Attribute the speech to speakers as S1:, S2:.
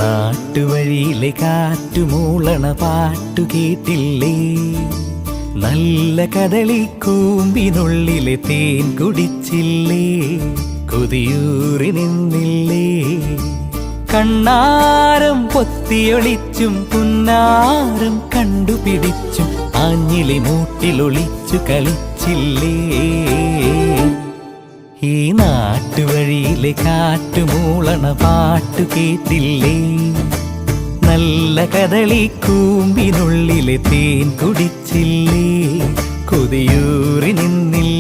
S1: നാട്ടുവഴിയിലെ കാറ്റുമൂളണ പാട്ടു കേട്ടില്ലേ? നല്ല കദളിക്കൂമ്പിനുള്ളിലെ തേൻ കുടിച്ചില്ലേ? കൊതിയൂറി നിന്നില്ലേ? കണ്ണാരം പൊത്തിയൊളിച്ചും പുന്നാരം കണ്ടുപിടിച്ചും ആഞ്ഞിലി മൂട്ടിലൊളിച്ചു കളിച്ചില്ലേ? ഈ നാട്ടുവഴിയിലെ കാറ്റുമൂളണ പാട്ടു കേട്ടില്ലേ? നല്ല കദളിക്കൂമ്പിനുള്ളിലെ തേൻ കുടിച്ചില്ലേ? കൊതിയൂറി നിന്നില്ലേ?